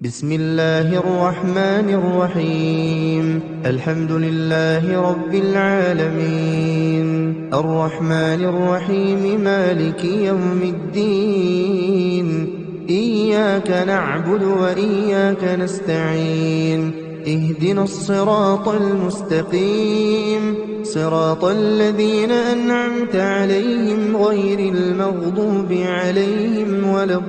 بسم الله الرحمن الرحيم. الحمد لله رب العالمين، الرحمن الرحيم، مالك يوم الدين. إياك نعبد وإياك نستعين. اهدنا الصراط المستقيم، صراط الذين أنعمت عليهم غير المغضوب عليهم ولا الضالين.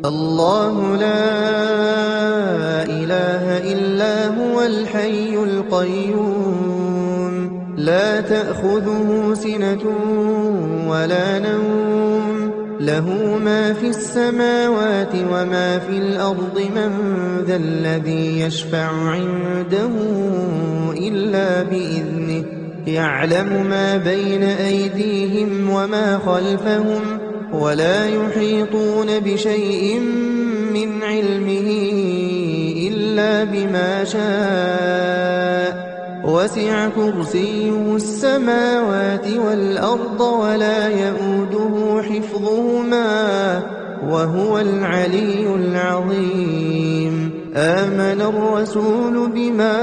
الله لا إله إلا هو الحي القيوم، لا تأخذه سنة ولا نوم، له ما في السماوات وما في الأرض. من ذا الذي يشفع عنده إلا بإذنه، يعلم ما بين أيديهم وما خلفهم، ولا يحيطون بشيء من علمه إلا بما شاء. وسع كرسيه السماوات والأرض ولا يئوده حفظهما، وهو العلي العظيم. آمن الرسول بما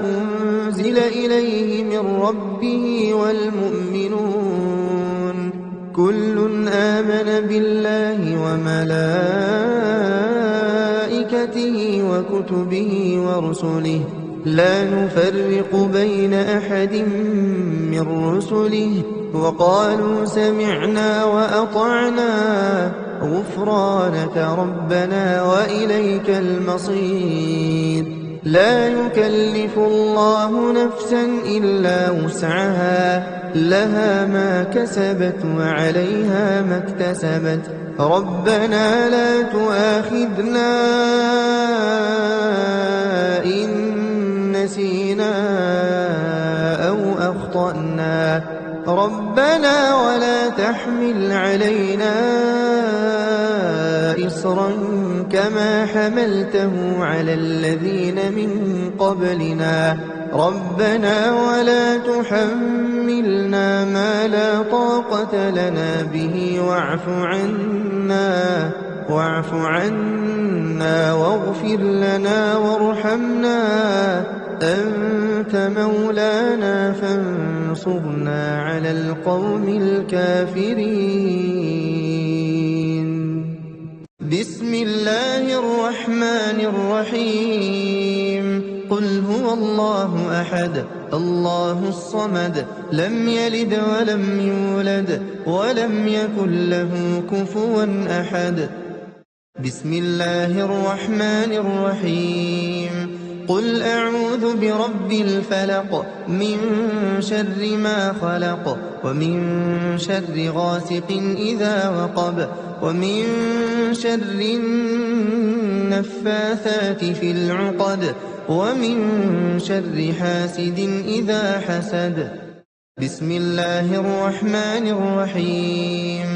أنزل إليه من ربه والمؤمنون، كل آمن بالله وملائكته وكتبه ورسله، لا نفرق بين أحد من رسله، وقالوا سمعنا وأطعنا غفرانك ربنا وإليك المصير. لا يكلف الله نفسا إلا وسعها، لها ما كسبت وعليها ما اكتسبت. ربنا لا تؤاخذنا إن نسينا أو أخطأنا، ربنا ولا تحمل علينا إصرا كما حملته على الذين من قبلنا، ربنا ولا تحملنا ما لا طاقة لنا به، واعف عنا واغفر لنا وارحمنا، أنت مولانا فانصرنا على القوم الكافرين. بسم الله الرحمن الرحيم. قل هو الله أحد، الله الصمد، لم يلد ولم يولد ولم يكن له كفوا أحد. بسم الله الرحمن الرحيم. قل أعوذ برب الفلق، من شر ما خلق، ومن شر غاسق إذا وقب، ومن شر النفاثات في العقد، ومن شر حاسد إذا حسد. بسم الله الرحمن الرحيم.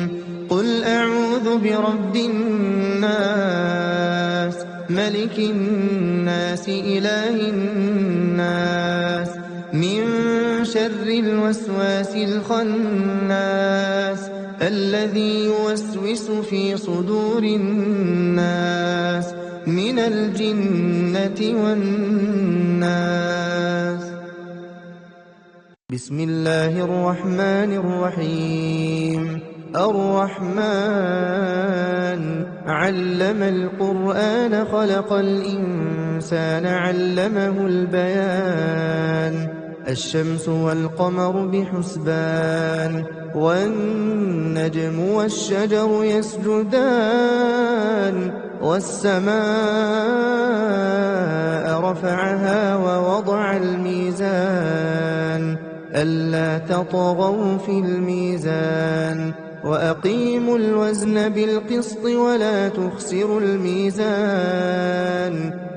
قل أعوذ برب الناس، ملك الناس، إله الناس، من شر الوسواس الخناس، الذي يوسوس في صدور الناس من الجنة والناس. بسم الله الرحمن الرحيم. الرحمن علم القرآن، خلق الإنسان، علمه البيان. الشمس والقمر بحسبان، والنجم والشجر يسجدان، والسماء رفعها ووضع الميزان، ألا تطغوا في الميزان، وأقيموا الوزن بالقسط ولا تخسروا الميزان.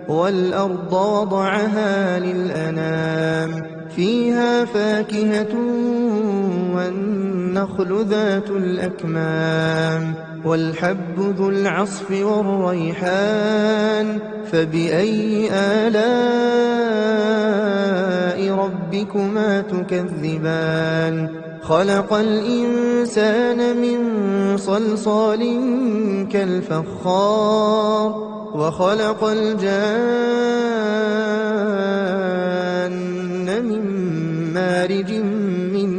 والأرض وضعها للأنام، فيها فاكهة والنخل ذات الأكمام، والحب ذو العصف والريحان فبأي آلاء ربكما تكذبان خلق الإنسان من صلصال كالفخار وخلق الجان من مارج من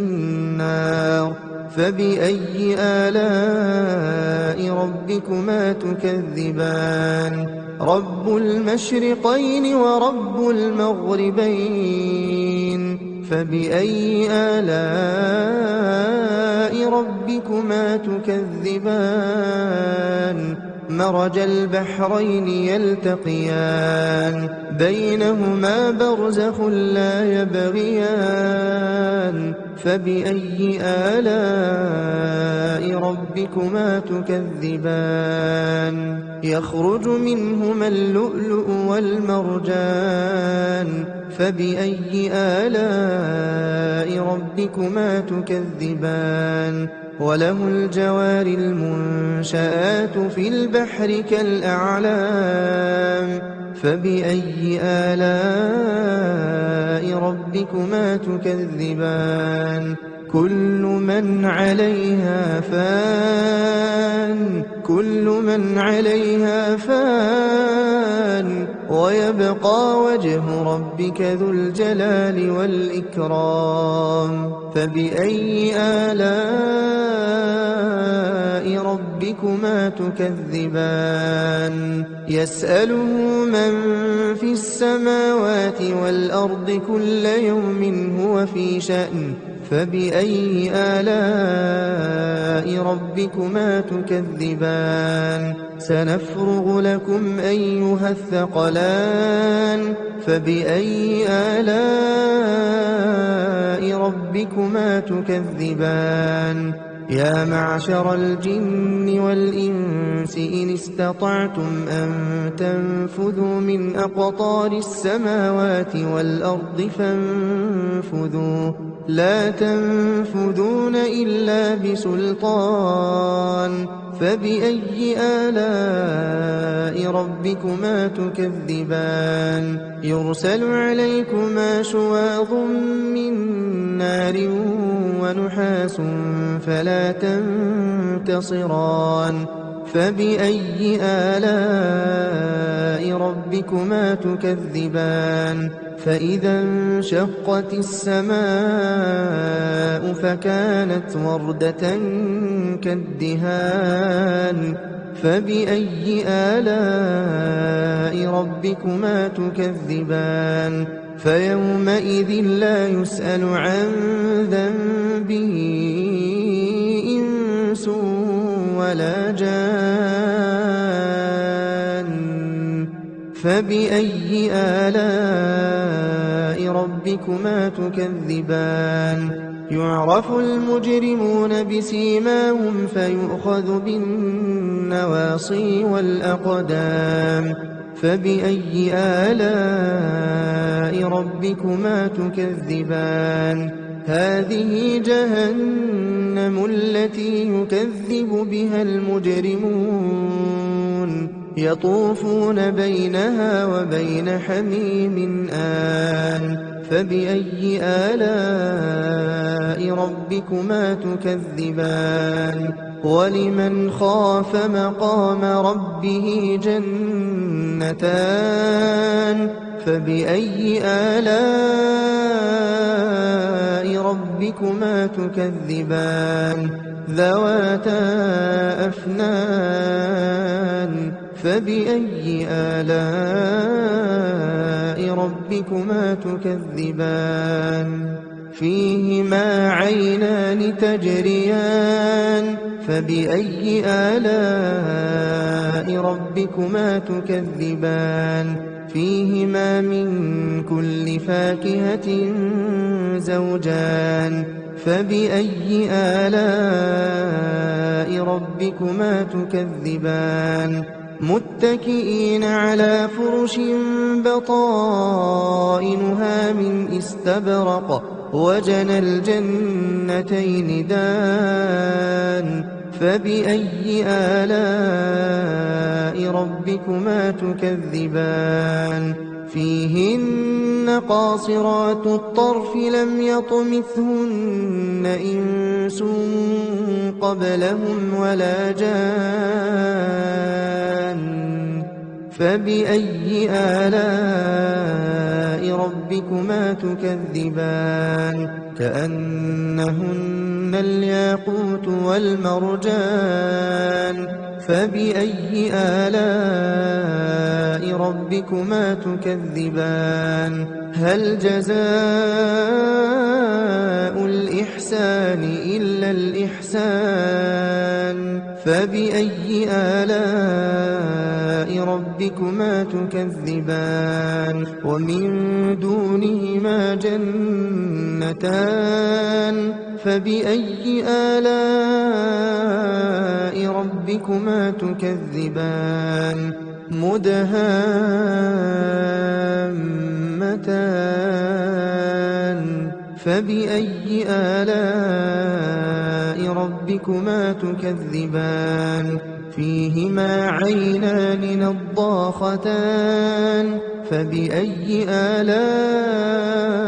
نار فبأي آلاء ربكما تكذبان رب المشرقين ورب المغربين فبأي آلاء ربكما تكذبان مرج البحرين يلتقيان بينهما برزخ لا يبغيان فبأي آلاء ربكما تكذبان يخرج منهما اللؤلؤ والمرجان فبأي آلاء ربكما تكذبان وله الجوار المنشآت في البحر كالأعلام فبأي آلاء ربكما تكذبان كل من عليها فان ويبقى وجه ربك ذو الجلال والإكرام فبأي آلاء ربكما تكذبان يسأله من في السماوات والأرض كل يوم هو في شأن فبأي آلاء ربكما تكذبان سنفرغ لكم أيها الثقلان فبأي آلاء ربكما تكذبان يا معشر الجن والإنس إن استطعتم أن تنفذوا من أقطار السماوات والأرض فانفذوا لا تنفذون إلا بسلطان فبأي آلاء ربكما تكذبان يرسل عليكما شواظ من نار ونحاس فلا تنتصران فبأي آلاء ربكما تكذبان فإذا انشقت السماء فكانت وردة كالدهان فبأي آلاء ربكما تكذبان فيومئذ لا يسأل عن ذنبه إنس ولا جان فبأي آلاء ربكما تكذبان يعرف المجرمون بسيماهم فيؤخذ بالنواصي والأقدام فبأي آلاء ربكما تكذبان هذه جهنم التي يكذب بها المجرمون يطوفون بينها وبين حميم آن فبأي آلاء ربكما تكذبان ولمن خاف مقام ربه جنتان فبأي آلاء ربكما تكذبان ذواتا أفنان فبأي آلاء ربكما تكذبان فيهما عينان تجريان فبأي آلاء ربكما تكذبان فيهما من كل فاكهة زوجان فبأي آلاء ربكما تكذبان متكئين على فرش بطائنها من استبرق وجنى الجنتين دان فبأي آلاء ربكما تكذبان فيهن قاصرات الطرف لم يطمثهن إنس قبلهم ولا جان فبأي آلاء ربكما تكذبان كأنهن الياقوت والمرجان فبأي آلاء ربكما تكذبان هل جزاء الإحسان إلا الإحسان فبأي آلاء ربكما تكذبان ومن دونهما جنتان فبأي آلاء ربكما تكذبان مدهامتان فبأي آلاء ربكما تكذبان فيهما عينان نضاختان فبأي آلاء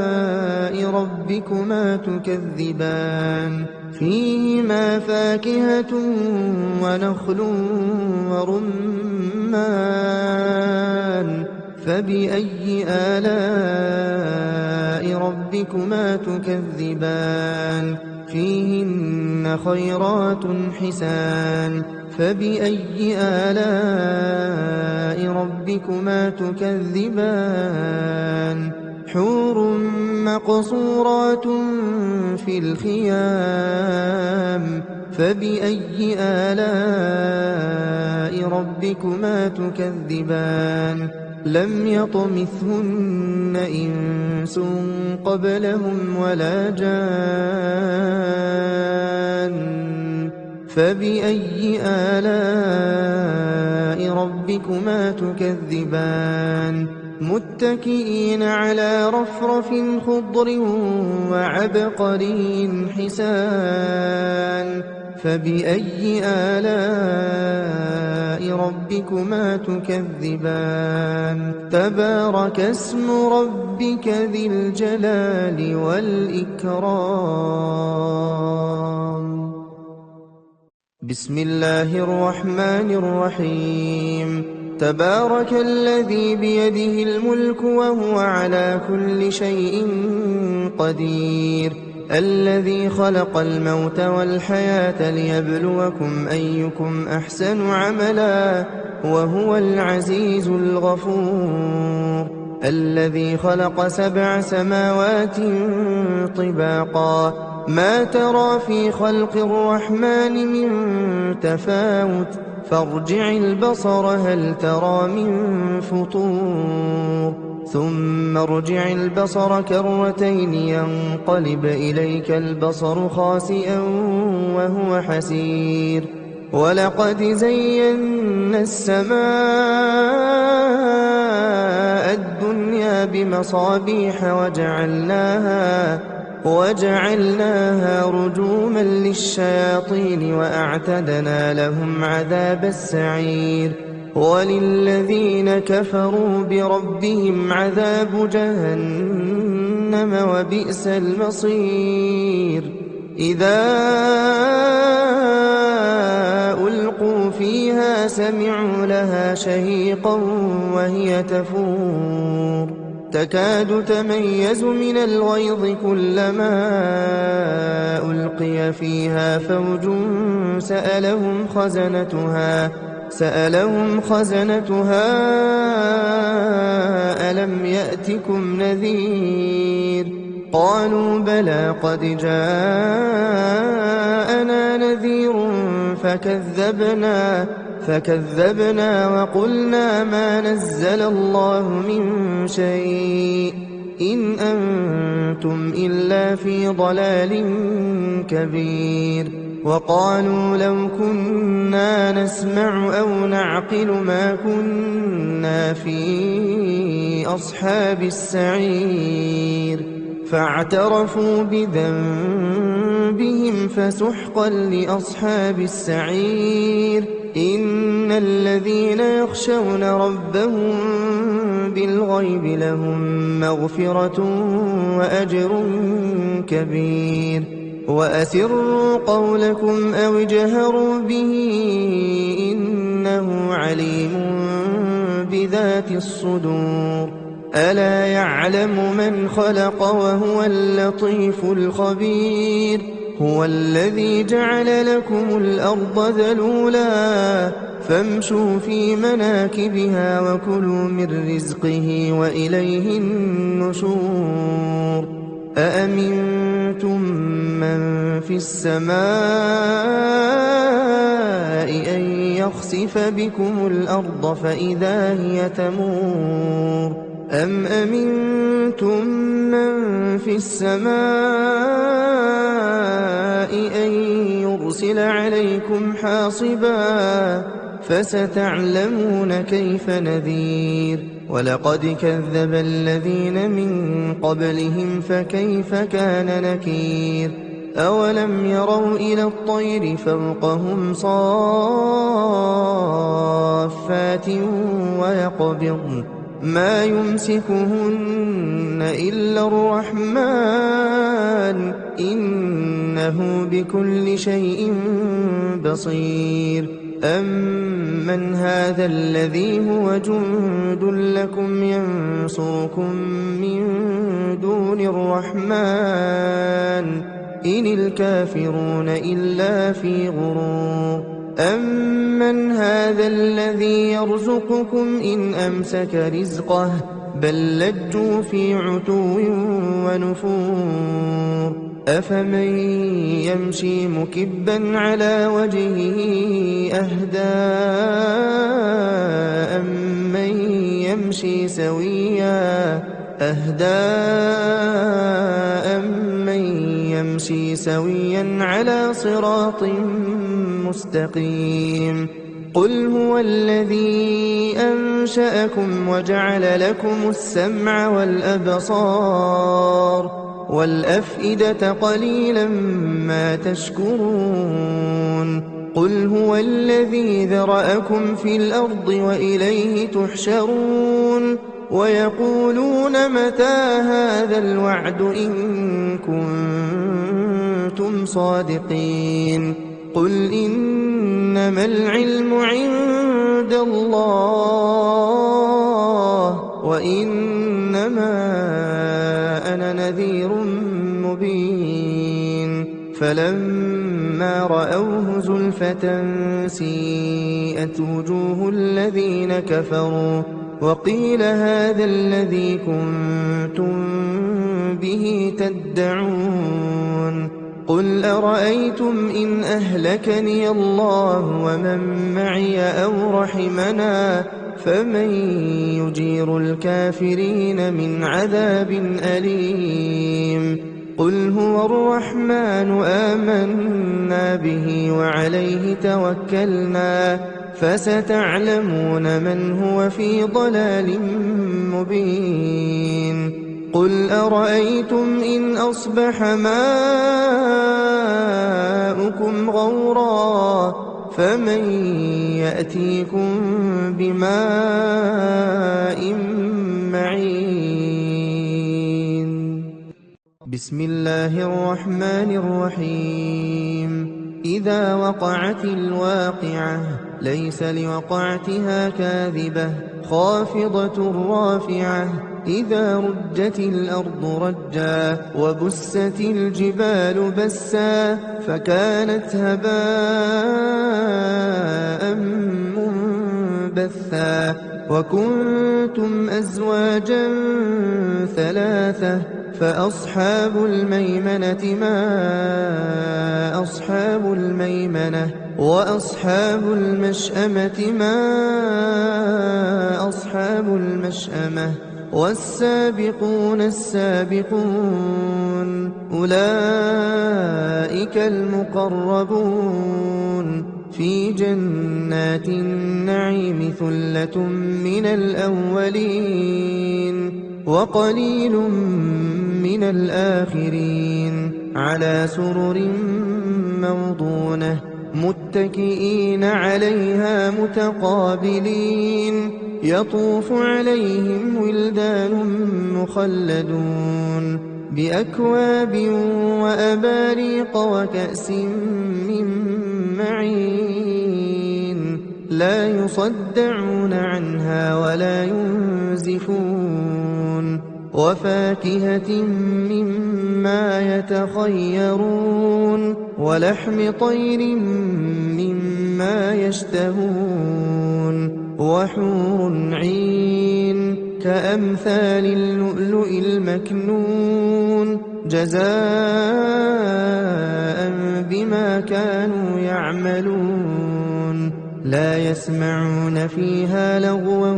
ربكما تكذبان فيهما فاكهة ونخل ورمان فبأي آلاء ربكما تكذبان فيهن خيرات حسان فبأي آلاء ربكما تكذبان حور مقصورات في الخيام فبأي آلاء ربكما تكذبان لم يطمثهن إنس قبلهم ولا جان فبأي آلاء ربكما تكذبان متكئين على رفرف خضر وعبقري حسان فبأي آلاء ربكما تكذبان تبارك اسم ربك ذي الجلال والإكرام بسم الله الرحمن الرحيم تبارك الذي بيده الملك وهو على كل شيء قدير الذي خلق الموت والحياة ليبلوكم أيكم أحسن عملا وهو العزيز الغفور الذي خلق 7 سماوات طباقا ما ترى في خلق الرحمن من تفاوت فارجع البصر هل ترى من فطور ثم ارجع البصر كرتين ينقلب إليك البصر خاسئا وهو حسير ولقد زينا السماء الدنيا بمصابيح وجعلناها رجوما للشياطين وأعتدنا لهم عذاب السعير وللذين كفروا بربهم عذاب جهنم وبئس المصير إذا ألقوا فيها سمعوا لها شهيقا وهي تفور تكاد تميز من الغيظ كلما ألقي فيها فوج سألهم خزنتها ألم يأتكم نذير قالوا بلى قد جاءنا نذير فكذبنا وقلنا ما نزل الله من شيء إن أنتم إلا في ضلال كبير وقالوا لو كنا نسمع أو نعقل ما كنا في أصحاب السعير فاعترفوا بذنبهم بهم فسحقا لأصحاب السعير إن الذين يخشون ربهم بالغيب لهم مغفرة وأجر كبير وأسروا قولكم أو اجهروا به إنه عليم بذات الصدور ألا يعلم من خلق وهو اللطيف الخبير هو الذي جعل لكم الأرض ذلولا فامشوا في مناكبها وكلوا من رزقه وإليه النشور أأمنتم من في السماء أن يخسف بكم الأرض فإذا هي تمور أم أمنتم من في السماء أن يرسل عليكم حاصبا فستعلمون كيف نذير ولقد كذب الذين من قبلهم فكيف كان نكير أولم يروا إلى الطير فوقهم صافات ويقبضن ما يمسكهن إلا الرحمن إنه بكل شيء بصير أمن هذا الذي هو جند لكم ينصركم من دون الرحمن إن الكافرون إلا في غرور أمن هذا الذي يرزقكم إن أمسك رزقه بل لجوا في عتو ونفور أفمن يمشي مكبا على وجهه أهدى أمن يمشي سويا على صراط مستقيم قل هو الذي أنشأكم وجعل لكم السمع والأبصار والأفئدة قليلا ما تشكرون قل هو الذي ذرأكم في الأرض وإليه تحشرون ويقولون متى هذا الوعد إن كنتم صادقين قل إنما العلم عند الله وإنما أنا نذير مبين فلما رأوه زلفة سيئت وجوه الذين كفروا وقيل هذا الذي كنتم به تدعون قل أرأيتم إن أهلكني الله ومن معي أو رحمنا فمن يجير الكافرين من عذاب أليم قل هو الرحمن آمنا به وعليه توكلنا فستعلمون من هو في ضلال مبين قل أرأيتم إن أصبح ماؤكم غورا فمن يأتيكم بماء معين بسم الله الرحمن الرحيم إذا وقعت الواقعة ليس لوقعتها كاذبة خافضة رافعة إذا رجت الأرض رجا وبست الجبال بسا فكانت هباء منبثا وكنتم أزواجا ثلاثة فأصحاب الميمنة ما أصحاب الميمنة وأصحاب المشأمة ما أصحاب المشأمة والسابقون السابقون أولئك المقربون في جنات النعيم ثلة من الأولين وقليل من الآخرين على سرر موضونة متكئين عليها متقابلين يطوف عليهم ولدان مخلدون بأكواب وأباريق وكأس من معين لا يصدعون عنها ولا ينزفون وفاكهة مما يتخيرون ولحم طير مما يشتهون وحور عين كأمثال اللؤلؤ المكنون جزاء بما كانوا يعملون لا يسمعون فيها لغوا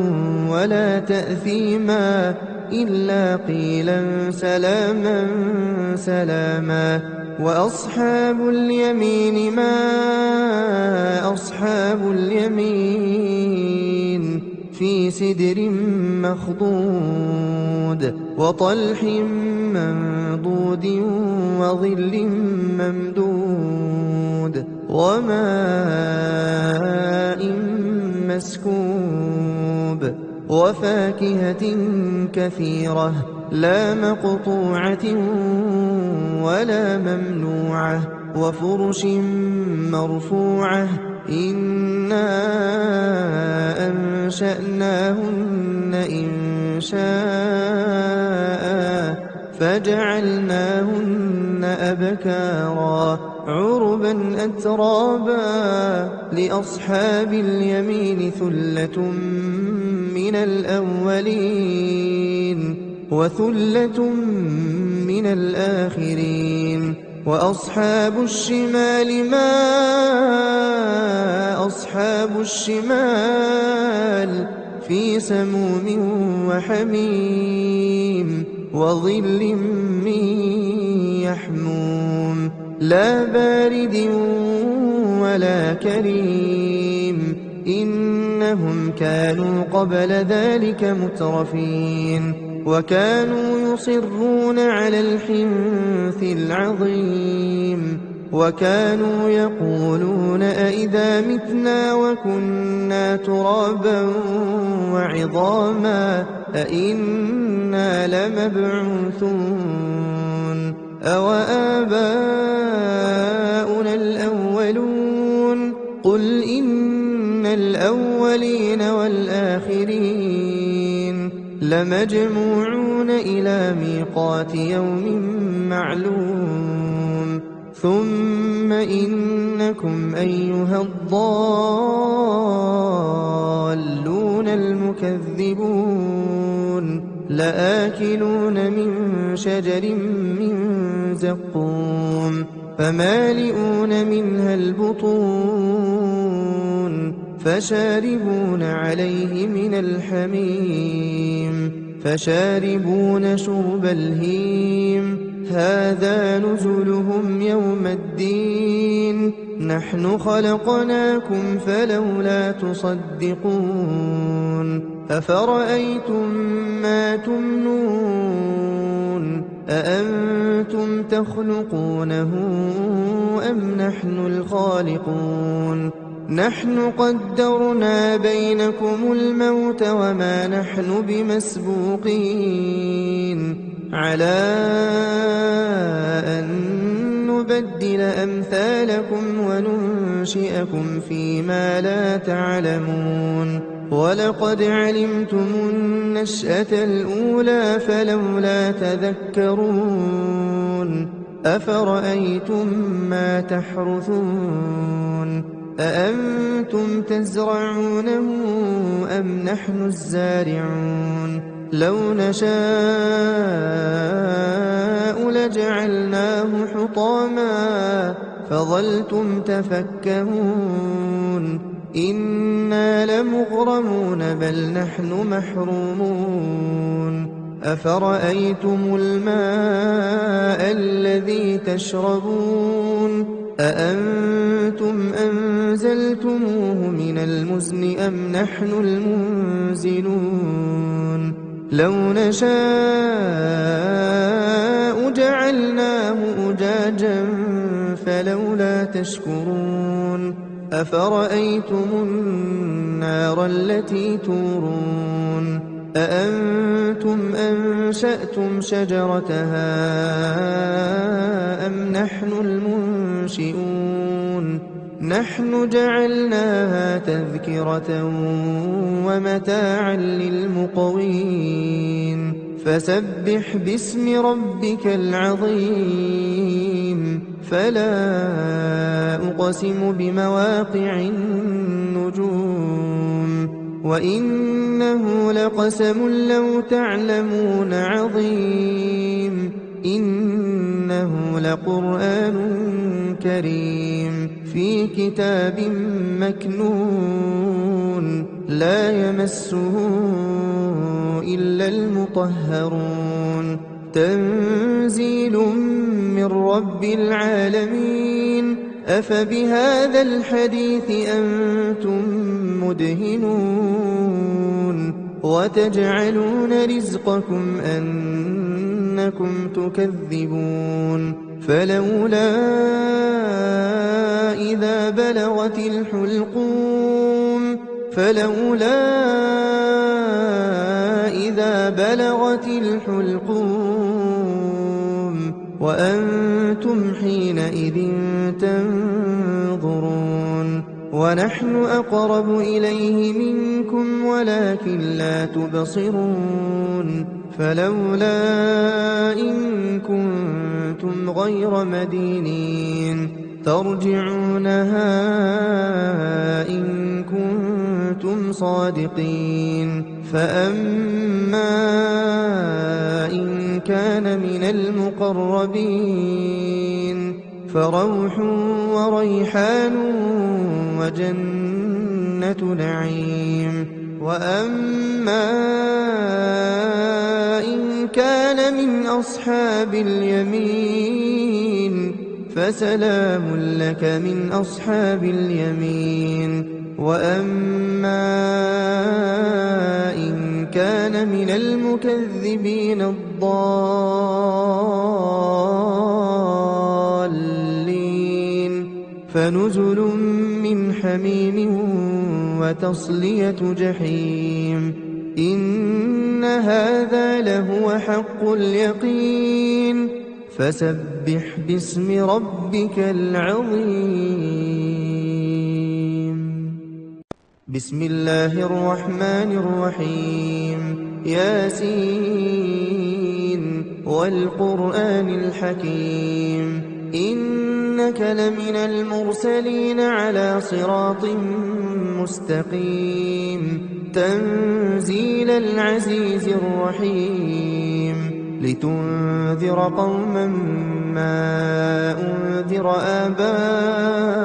ولا تأثيما إلا قيلا سلاما سلاما وأصحاب اليمين ما أصحاب اليمين في سدر مخضود وطلح منضود وظل ممدود وماء مسكوب وفاكهة كثيرة لا مقطوعة ولا ممنوعة وفرش مرفوعة إنا أنشأناهن إنشاء فجعلناهن أبكارا عربا أترابا لأصحاب اليمين ثلة من الأولين وثلة من الآخرين وأصحاب الشمال ما أصحاب الشمال في سموم وحميم وظل من يحموم لا بارد ولا كريم إنهم كانوا قبل ذلك مترفين وكانوا يصرون على الحنث العظيم وكانوا يقولون أئذا متنا وكنا ترابا وعظاما أئنا لمبعوثون أو آباؤنا الأولون قل إن الأولين والآخرين لمجموعون إلى ميقات يوم معلوم ثم إنكم أيها الضالون المكذبون لآكلون من شجر من زقوم فمالئون منها البطون فشاربون عليه من الحميم فشاربون شرب الهيم هذا نزلهم يوم الدين نحن خلقناكم فلولا تصدقون أفرأيتم ما تمنون أأنتم تخلقونه أم نحن الخالقون نحن قدرنا بينكم الموت وما نحن بمسبوقين على أن نبدل أمثالكم وننشئكم فيما لا تعلمون ولقد علمتم النشأة الأولى فلولا تذكرون أفرأيتم ما تحرثون أأنتم تزرعونه أم نحن الزارعون لو نشاء لجعلناه حطاما فظلتم تفكهون إنا لمغرمون بل نحن محرومون أفرأيتم الماء الذي تشربون أأنتم أنزلتموه من المزن أم نحن المنزلون لو نشاء جعلناه أجاجا فلولا تشكرون أفرأيتم النار التي تورون أأنتم أنشأتم شجرتها أم نحن المنشئون نحن جعلناها تذكرة ومتاعا للمقوين فسبح باسم ربك العظيم فلا أقسم بمواقع النجوم وإنه لقسم لو تعلمون عظيم إنه لقرآن كريم في كتاب مكنون لا يمسه إلا المطهرون تنزيل من رب العالمين أفبهذا الحديث أنتم مدهنون وتجعلون رزقكم أنكم تكذبون فلولا إذا بلغت الحلقوم وأنتم حينئذ تنظرون ونحن أقرب إليه منكم ولكن لا تبصرون فلولا إن كنتم غير مدينين ترجعونها إن كنتم صادقين فأما إن كان من المقربين فروح وريحان وجنة نعيم وأما إن كان من أصحاب اليمين فسلام لك من أصحاب اليمين وأما إن كان من المكذبين الضالين فنزل من حميم وتصلية جحيم إن هذا لهو حق اليقين فسبح باسم ربك العظيم بسم الله الرحمن الرحيم ياسين والقرآن الحكيم إنك لمن المرسلين على صراط مستقيم تنزيل العزيز الرحيم لتنذر قوما ما أنذر آباؤهم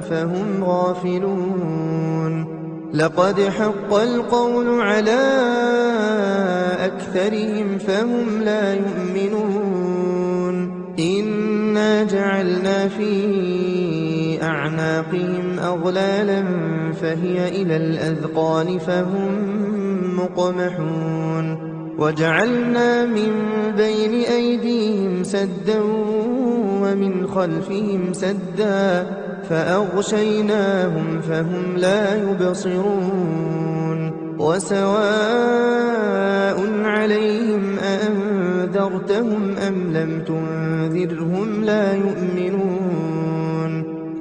فهم غافلون لقد حق القول على أكثرهم فهم لا يؤمنون إنا جعلنا في أعناقهم أغلالا فهي إلى الأذقان فهم مقمحون وجعلنا من بين أيديهم سدا ومن خلفهم سدا فأغشيناهم فهم لا يبصرون وسواء عليهم أأنذرتهم أم لم تنذرهم لا يؤمنون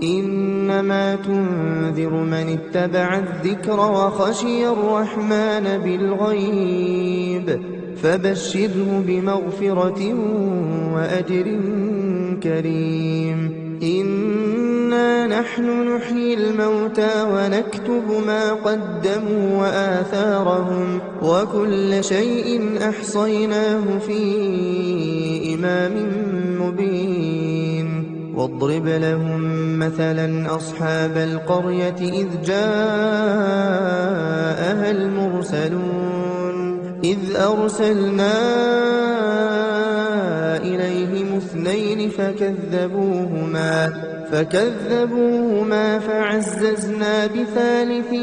إنما تنذر من اتبع الذكر وخشي الرحمن بالغيب فبشره بمغفرة وأجر كريم إنا نحن نحيي الموتى ونكتب ما قدموا وآثارهم وكل شيء أحصيناه في إمام مبين واضرب لهم مثلا أصحاب القرية إذ جاءها المرسلون إذ أرسلنا إليهم اثنين فكذبوهما فعززنا بثالث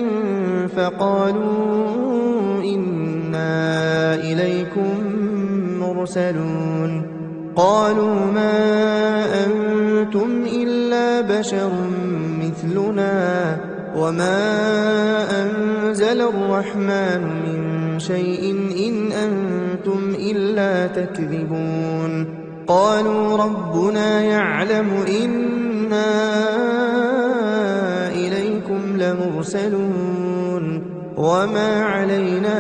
فقالوا إنا إليكم مرسلون قالوا ما أنتم إلا بشر مثلنا وما أنزل الرحمن من شيء إن أنتم إلا تكذبون قالوا ربنا يعلم إنا إليكم لمرسلون وما علينا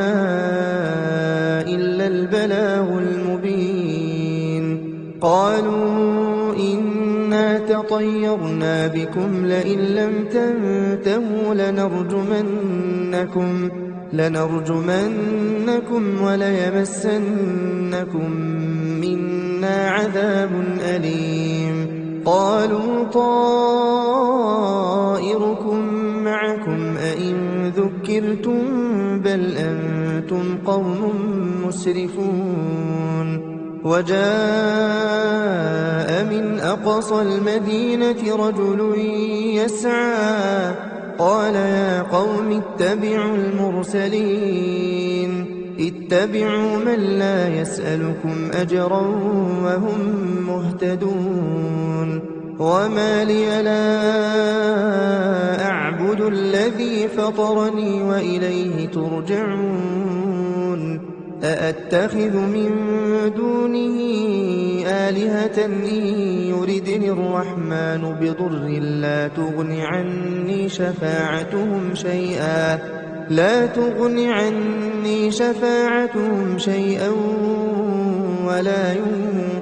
إلا البلاغ المبين قالوا إنا تطيرنا بكم لئن لم تنتهوا لنرجمنكم وليمسنكم منا عذاب أليم قالوا طائركم معكم أئن ذكرتم بل أنتم قوم مسرفون وجاء من أقصى المدينة رجل يسعى قال يا قوم اتبعوا المرسلين اتبعوا من لا يسألكم أجرا وهم مهتدون وما لي لا أعبد الذي فطرني وإليه ترجعون أأتخذ من دونه آلهة إن يردني الرحمن بضر لا تغن عني شفاعتهم شيئا ولا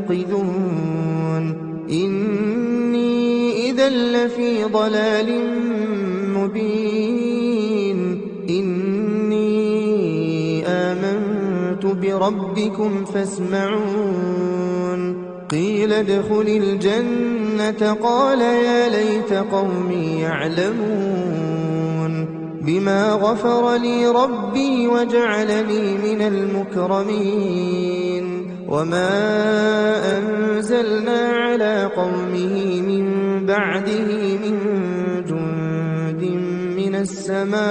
ينقذون إني إذا لفي ضلال مبين إني آمنت بربكم فاسمعون قيل ادخل الجنة قال يا ليت قومي يعلمون بما غفر لي ربي وجعلني من المكرمين وما أنزلنا على قومه من بعده من جند من السماء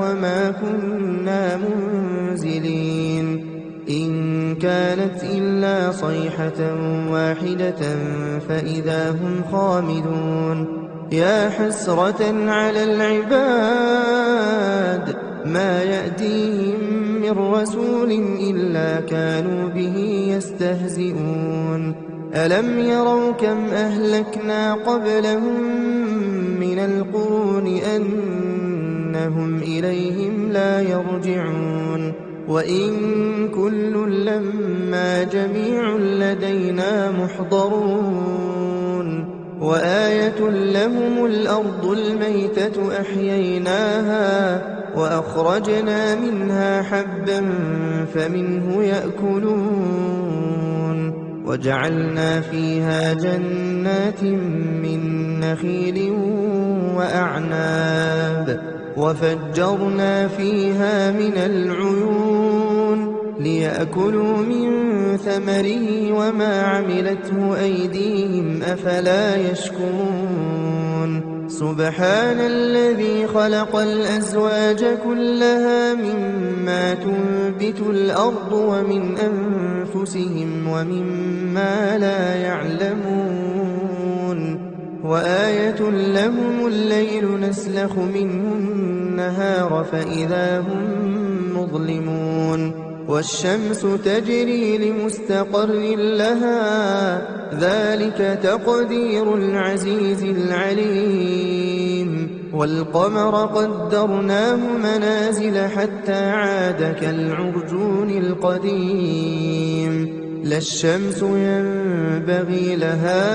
وما كنا منزلين إن كانت إلا صيحة واحدة فإذا هم خامدون يا حسرة على العباد ما يأتيهم من رسول إلا كانوا به يستهزئون ألم يروا كم أهلكنا قبلهم من القرون أنهم إليهم لا يرجعون وإن كل لما جميع لدينا محضرون وآية لهم الأرض الميتة أحييناها وأخرجنا منها حبا فمنه يأكلون وجعلنا فيها جنات من نخيل وأعناب وفجرنا فيها من العيون ليأكلوا من ثمره وما عملته أيديهم أفلا يشكرون سبحان الذي خلق الأزواج كلها مما تنبت الأرض ومن أنفسهم ومما لا يعلمون وآية لهم الليل نسلخ منه النهار فإذا هم مظلمون والشمس تجري لمستقر لها ذلك تقدير العزيز العليم والقمر قدرناه منازل حتى عاد كالعرجون القديم لا الشمس ينبغي لها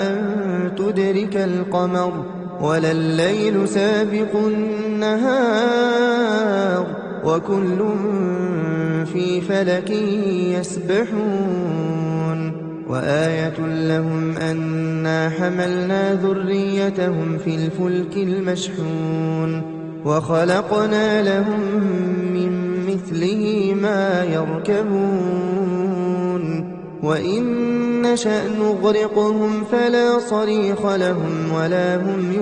أن تدرك القمر ولا الليل سابق النهار وكل في فلك يسبحون وآية لهم أنا حملنا ذريتهم في الفلك المشحون وخلقنا لهم من مثله ما يركبون وإن نشأ نغرقهم فلا صريخ لهم ولا هم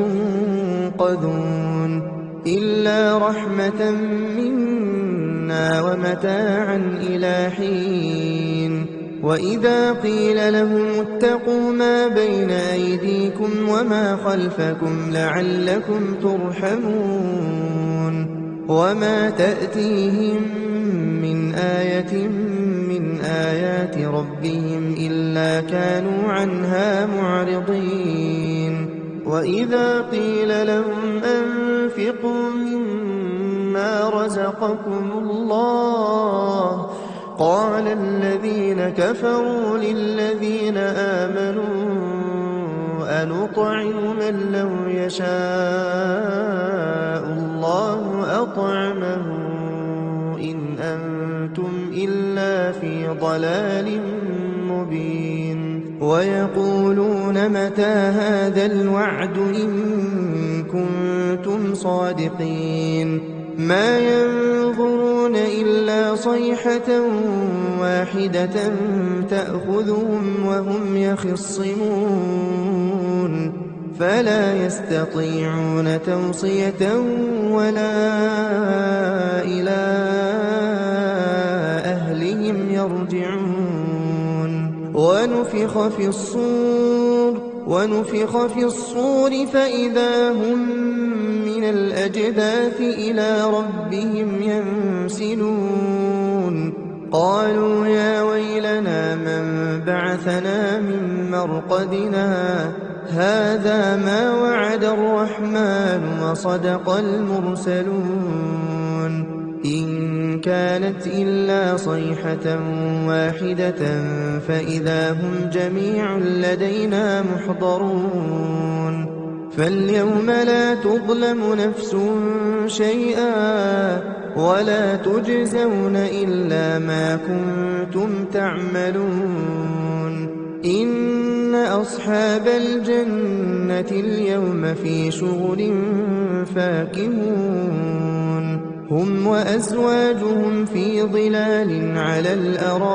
ينقذون إلا رحمة منا ومتاعا إلى حين وإذا قيل لهم اتقوا ما بين أيديكم وما خلفكم لعلكم ترحمون وما تأتيهم من آية من آيات ربهم إلا كانوا عنها معرضين وإذا قيل لهم أنفقوا مما رزقكم الله قال الذين كفروا للذين آمنوا أنطعم من لو يشاء الله أطعمه إن أنتم إلا في ضلال مبين ويقولون متى هذا الوعد إن كنتم صادقين ما ينظرون إلا صيحة واحدة تأخذهم وهم يخصمون فلا يستطيعون توصية ولا إلى أهلهم يرجعون ونفخ في الصور فإذا هم من الأجداث إلى ربهم ينسلون قالوا يا ويلنا من بعثنا من مرقدنا هذا ما وعد الرحمن وصدق المرسلون إن كانت إلا صيحة واحدة فإذا هم جميع لدينا محضرون فاليوم لا تظلم نفس شيئا ولا تجزون إلا ما كنتم تعملون إن أصحاب الجنة اليوم في شغل فاكهون هم وأزواجهم في ظلال على الأرائك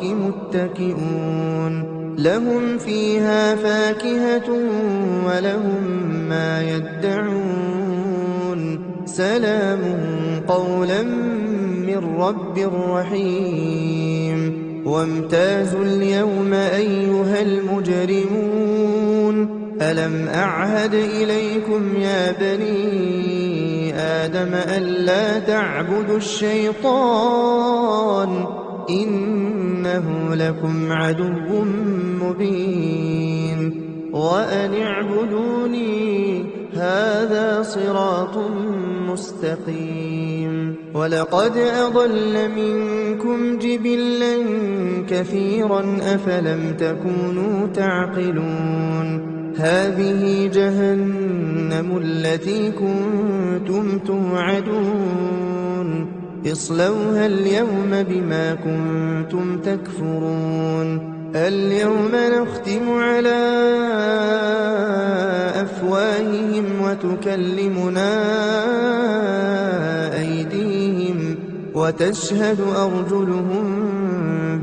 متكئون لهم فيها فاكهة ولهم ما يدعون سلام قولا من رب رحيم وامتازوا اليوم أيها المجرمون ألم أعهد إليكم يا بني آدم ألا تعبدوا الشيطان إنه لكم عدو مبين وأن اعبدوني هذا صراط مستقيم ولقد أضل منكم جبلا كثيرا أفلم تكونوا تعقلون هذه جهنم التي كنتم توعدون اصلوها اليوم بما كنتم تكفرون اليوم نختم على أفواههم وتكلمنا أيديهم وتشهد أرجلهم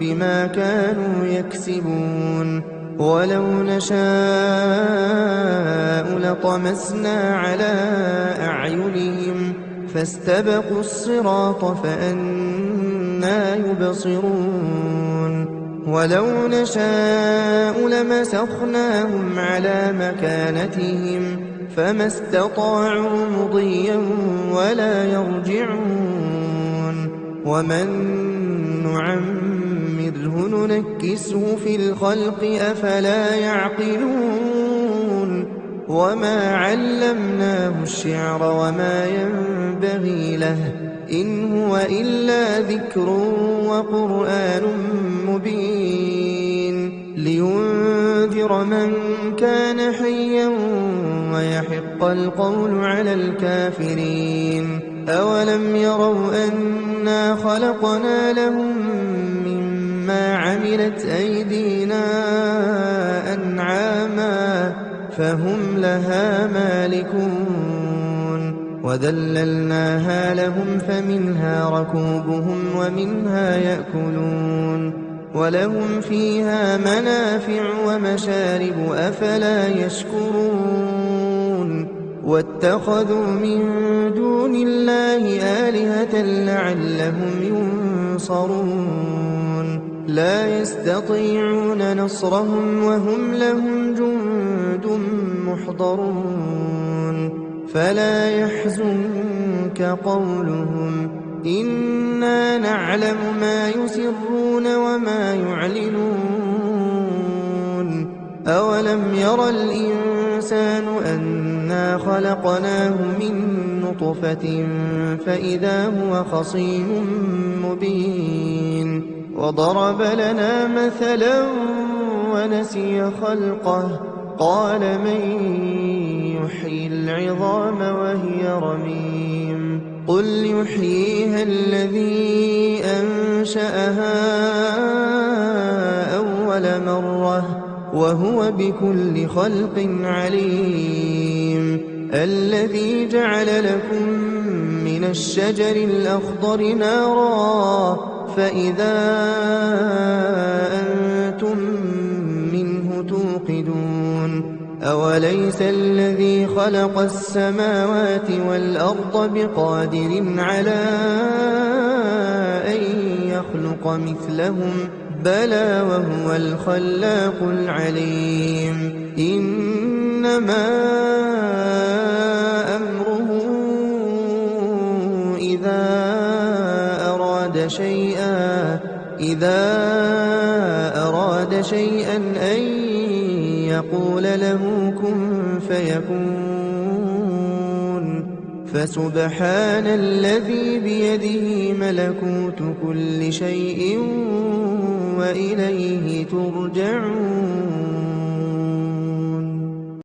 بما كانوا يكسبون ولو نشاء لطمسنا على أعينهم فاستبقوا الصراط فأنى يبصرون ولو نشاء لمسخناهم على مكانتهم فما استطاعوا مضيا ولا يرجعون ومن نعمره ننكسه في الخلق أفلا يعقلون وما علمناه الشعر وما ينبغي له إن هو إلا ذكر وقرآن مبين لينذر من كان حيا ويحق القول على الكافرين أولم يروا أنا خلقنا لهم مما عملت أيدينا أنعاما فهم لها مالكون وذللناها لهم فمنها ركوبهم ومنها يأكلون ولهم فيها منافع ومشارب أفلا يشكرون واتخذوا من دون الله آلهة لعلهم ينصرون لا يستطيعون نصرهم وهم لهم جند محضرون فلا يحزنك قولهم إنا نعلم ما يسرون وما يعلنون أولم ير الإنسان أنا خلقناه من نطفة فإذا هو خصيم مبين وضرب لنا مثلا ونسي خلقه قال من يحيي العظام وهي رميم قل يحييها الذي أنشأها أول مرة وهو بكل خلق عليم الذي جعل لكم من الشجر الأخضر نارا فإذا أنتم منه توقدون أوليس الذي خلق السماوات والأرض بقادر على أن يخلق مثلهم بلى وهو الخلاق العليم إنما أمره إذا أراد شيئا أن يقول له كن فيكون فسبحان الذي بيده ملكوت كل شيء وإليه ترجعون